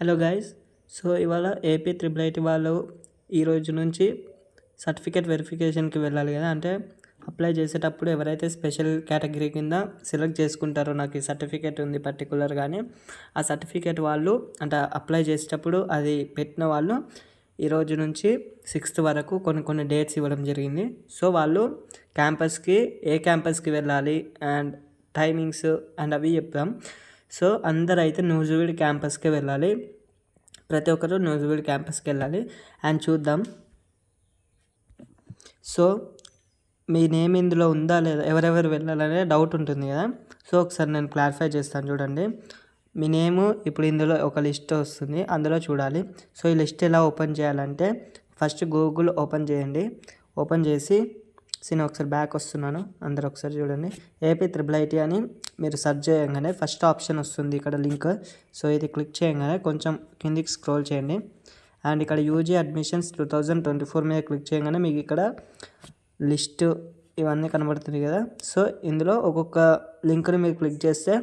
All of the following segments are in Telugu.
Hello guys. సో ఇవాళ ఏపీ ట్రిపుల్ ఐటీ వాళ్ళు ఈరోజు నుంచి సర్టిఫికేట్ వెరిఫికేషన్కి వెళ్ళాలి కదా. అంటే అప్లై చేసేటప్పుడు ఎవరైతే స్పెషల్ కేటగిరీ కింద సెలెక్ట్ చేసుకుంటారో నాకు ఈ సర్టిఫికేట్ ఉంది పర్టికులర్ కానీ ఆ సర్టిఫికేట్ వాళ్ళు అంటే అప్లై చేసేటప్పుడు అది పెట్టిన వాళ్ళు ఈరోజు నుంచి 6th వరకు కొన్ని డేట్స్ ఇవ్వడం జరిగింది. సో వాళ్ళు క్యాంపస్కి ఏ క్యాంపస్కి వెళ్ళాలి అండ్ టైమింగ్స్ అండ్ అవి చెప్తాం. సో అందరూ అయితే నూజివీడ్ క్యాంపస్కి వెళ్ళాలి. ప్రతి ఒక్కరు నూజివీడ్ క్యాంపస్కి వెళ్ళాలి అండ్ చూద్దాం. సో మీ నేమ్ ఇందులో ఉందా లేదా, ఎవరెవరు వెళ్ళాలనే డౌట్ ఉంటుంది కదా. సో ఒకసారి నేను క్లారిఫై చేస్తాను చూడండి. మీ నేము ఇప్పుడు ఇందులో ఒక లిస్ట్ వస్తుంది, అందులో చూడాలి. సో ఈ లిస్ట్ ఎలా ఓపెన్ చేయాలంటే ఫస్ట్ గూగుల్ ఓపెన్ చేయండి. ఓపెన్ చేసి నేను ఒకసారి బ్యాక్ వస్తున్నాను, అందరూ ఒకసారి చూడండి. ఏపీ ట్రిపుల్ ఐటీ అని మీరు సెర్చ్ చేయగానే ఫస్ట్ ఆప్షన్ వస్తుంది ఇక్కడ లింక్. సో ఇది క్లిక్ చేయగానే కొంచెం కిందికి స్క్రోల్ చేయండి అండ్ ఇక్కడ యూజీ అడ్మిషన్స్ 2024 మీద క్లిక్ చేయగానే మీకు ఇక్కడ లిస్ట్ ఇవన్నీ కనబడుతుంది కదా. సో ఇందులో ఒక్కొక్క లింక్ని మీరు క్లిక్ చేస్తే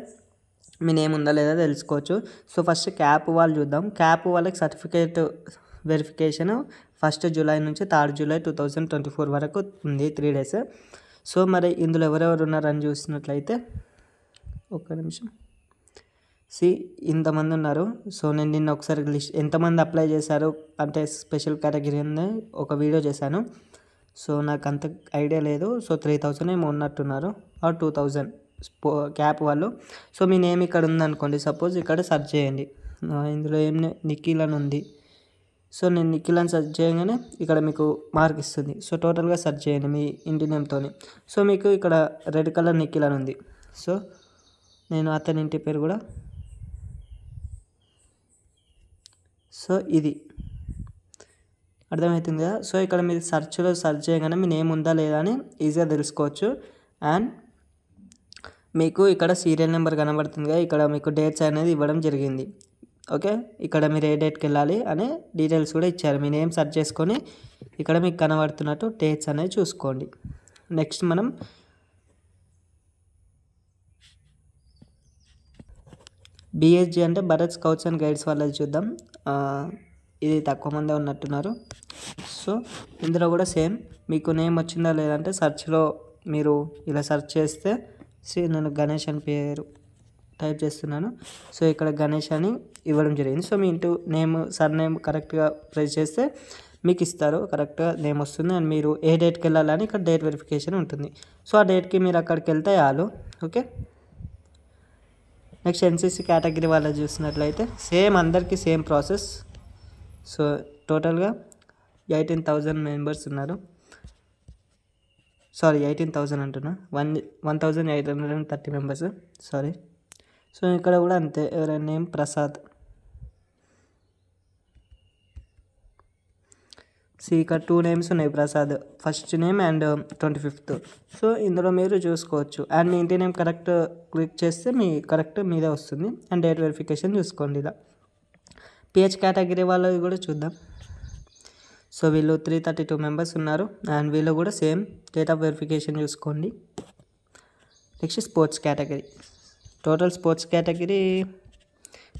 మీ నేమ్ ఉందా లేదా తెలుసుకోవచ్చు. సో ఫస్ట్ క్యాప్ వాళ్ళు చూద్దాం. క్యాప్ వాళ్ళకి సర్టిఫికేట్ వెరిఫికేషన్ 1 జూలై నుంచి 3 జూలై 2024 వరకు ఉంది, 3 days. సో మరి ఇందులో ఎవరెవరు ఉన్నారని చూసినట్లయితే ఒక్క నిమిషం. ఇంతమంది ఉన్నారు. సో నేను నిన్న ఒకసారి లిస్ట్ ఎంతమంది అప్లై చేశారు అంటే స్పెషల్ కేటగిరీ అని ఒక వీడియో చేశాను. సో నాకు అంత ఐడియా లేదు. సో 3000 ఏమో ఉన్నట్టున్నారు ఆర్ 2000 క్యాప్ వాళ్ళు. సో మీ నేమ్ ఇక్కడ ఉందనుకోండి, సపోజ్ ఇక్కడ సెర్చ్ చేయండి. ఇందులో ఏం నిఖిల్ అని ఉంది. సో నేను నిఖిల్ అని సెర్చ్ చేయగానే ఇక్కడ మీకు మార్క్ ఇస్తుంది. సో టోటల్గా సెర్చ్ చేయండి మీ ఇంటి నేమ్తో. సో మీకు ఇక్కడ రెడ్ కలర్ నిఖిల్ అని ఉంది. సో నేను అతని ఇంటి పేరు కూడా, సో ఇది అర్థమవుతుంది కదా. సో ఇక్కడ మీరు సెర్చ్లో సెర్చ్ చేయగానే మీ నేమ్ ఉందా లేదా అని ఈజీగా తెలుసుకోవచ్చు. అండ్ మీకు ఇక్కడ సీరియల్ నెంబర్ కనబడుతుంది కదా, ఇక్కడ మీకు డేట్స్ అనేది ఇవ్వడం జరిగింది. ఓకే, ఇక్కడ మీరు ఏ డేట్కి వెళ్ళాలి అనే డీటెయిల్స్ కూడా ఇచ్చారు. మీ నేమ్ సెర్చ్ చేసుకొని ఇక్కడ మీకు కనబడుతున్నట్టు డేట్స్ అనేది చూసుకోండి. నెక్స్ట్ మనం బిఎస్జి అంటే భరత్ స్కౌట్స్ అండ్ గైడ్స్ వాళ్ళది చూద్దాం. ఇది తక్కువ మందే ఉన్నట్టున్నారు. సో ఇందులో కూడా సేమ్ మీకు నేమ్ వచ్చిందా లేదంటే సెర్చ్లో మీరు ఇలా సెర్చ్ చేస్తే నేను గణేష్ అని పేరు టైప్ చేస్తున్నాను. సో ఇక్కడ గణేష్ అని ఇవ్వడం జరిగింది. So me into name sir name కరెక్ట్గా ప్రెస్ చేస్తే మీకు ఇస్తారు, కరెక్ట్గా నేమ్ వస్తుంది. అండ్ మీరు ఏ డేట్కి వెళ్ళాలని ఇక్కడ డేట్ వెరిఫికేషన్ ఉంటుంది. సో ఆ డేట్కి మీరు అక్కడికి వెళ్తే చాలు. ఓకే, నెక్స్ట్ ఎన్సీసీ కేటగిరీ వాళ్ళది చూసినట్లయితే సేమ్ అందరికీ సేమ్ ప్రాసెస్. సో టోటల్గా 18,000 మెంబర్స్ ఉన్నారు. సారీ 18,000 అంటున్నా, 1,830 మెంబర్స్, సారీ. సో ఇక్కడ కూడా అంతే, ఎవరైనా నేమ్ ప్రసాద్. ఇక్కడ 2 నేమ్స్ ఉన్నాయి, Prasad first name and 25th. So ఇందులో మీరు చూసుకోవచ్చు. అండ్ మీ ఇంటి నేమ్ కరెక్ట్ క్లిక్ చేస్తే మీ కరెక్ట్ మీదే వస్తుంది. అండ్ డేట్ వెరిఫికేషన్ చూసుకోండి. ఇలా పిహెచ్ కేటగిరీ వాళ్ళది కూడా చూద్దాం. సో వీళ్ళు 332 మెంబర్స్ ఉన్నారు అండ్ వీళ్ళు కూడా సేమ్ డేట్ ఆఫ్ వెరిఫికేషన్ చూసుకోండి. Next sports category, total sports category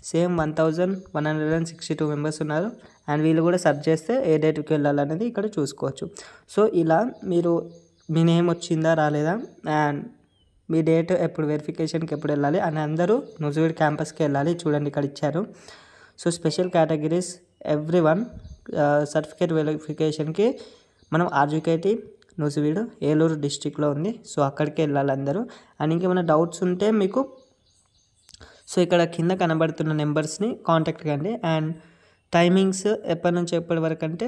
same 1,162 members ఉన్నారు అండ్ వీళ్ళు కూడా సెర్చ్ చేస్తే ఏ డేట్కి వెళ్ళాలనేది ఇక్కడ చూసుకోవచ్చు. సో ఇలా మీరు మీ నేమ్ వచ్చిందా రాలేదా అండ్ మీ డేట్ ఎప్పుడు వెరిఫికేషన్కి ఎప్పుడు వెళ్ళాలి అని అందరూ నూజివీడ్ క్యాంపస్కి వెళ్ళాలి. చూడండి ఇక్కడ ఇచ్చారు. So special categories everyone certificate వెరిఫికేషన్కి మనం ఆర్జీకేటీ నూజివీడు ఏలూరు డిస్టిక్లో ఉంది. సో అక్కడికి వెళ్ళాలి అందరూ. అండ్ ఇంకేమైనా డౌట్స్ ఉంటే మీకు సో ఇక్కడ కింద కనబడుతున్న నెంబర్స్ని కాంటాక్ట్ కండి. అండ్ టైమింగ్స్ ఎప్పటి నుంచి ఎప్పటి వరకు అంటే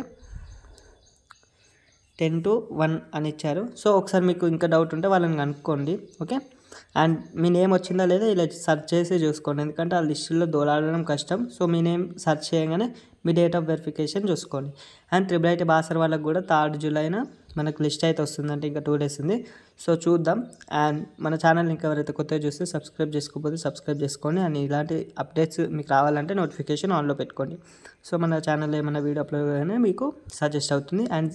10 to 1 అని ఇచ్చారు. సో ఒకసారి మీకు ఇంకా డౌట్ ఉంటే వాళ్ళని కనుక్కోండి. ఓకే, అండ్ మీ నేమ్ వచ్చిందా లేదా ఇలా సెర్చ్ చేసి చూసుకోండి, ఎందుకంటే ఆ లిస్టులో దోలాడడం కష్టం. సో మీ నేమ్ సెర్చ్ చేయగానే మీ డేట్ ఆఫ్ వెరిఫికేషన్ చూసుకోండి. అండ్ ట్రిపుల్ ఐటీ బాసర్ వాళ్ళకి కూడా 3 జూలైన మనకు లిస్ట్ అయితే వస్తుందంటే ఇంకా 2 days ఉంది. సో చూద్దాం. అండ్ మన ఛానల్ ఇంకా ఎవరైతే కొత్తగా చూస్తే సబ్స్క్రైబ్ చేసుకోకపోతే సబ్స్క్రైబ్ చేసుకోండి. అండ్ ఇలాంటి అప్డేట్స్ మీకు రావాలంటే నోటిఫికేషన్ ఆన్లో పెట్టుకోండి. సో మన ఛానల్లో ఏమైనా వీడియో అప్లోడ్ అయినా మీకు సజెస్ట్ అవుతుంది. అండ్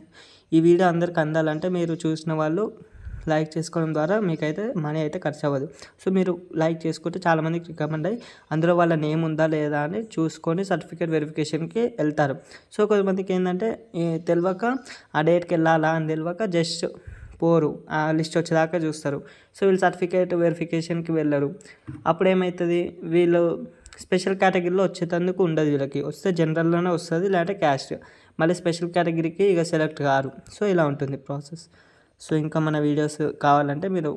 ఈ వీడియో అందరికి అందాలంటే మీరు చూసిన వాళ్ళు లైక్ చేసుకోవడం ద్వారా మీకైతే మనీ అయితే ఖర్చు అవ్వదు. సో మీరు లైక్ చేసుకుంటే చాలామందికి రికమెండ్ అయ్యి అందులో వాళ్ళ నేమ్ ఉందా లేదా అని చూసుకొని సర్టిఫికేట్ వెరిఫికేషన్కి వెళ్తారు. సో కొంతమందికి ఏంటంటే తెలియక ఆ డేట్కి వెళ్ళాలా అని తెలియక జస్ట్ పోరు, ఆ లిస్ట్ వచ్చేదాకా చూస్తారు. సో వీళ్ళు సర్టిఫికేట్ వెరిఫికేషన్కి వెళ్ళరు. అప్పుడు ఏమవుతుంది, వీళ్ళు స్పెషల్ కేటగిరీలో వచ్చేటందుకు ఉండదు, వీళ్ళకి వస్తే జనరల్లోనే వస్తుంది లేదంటే క్యాస్ట్, మళ్ళీ స్పెషల్ కేటగిరీకి ఇక సెలెక్ట్ కారు. సో ఇలా ఉంటుంది ప్రాసెస్. సో ఇంకా మన వీడియోస్ కావాలంటే మీరు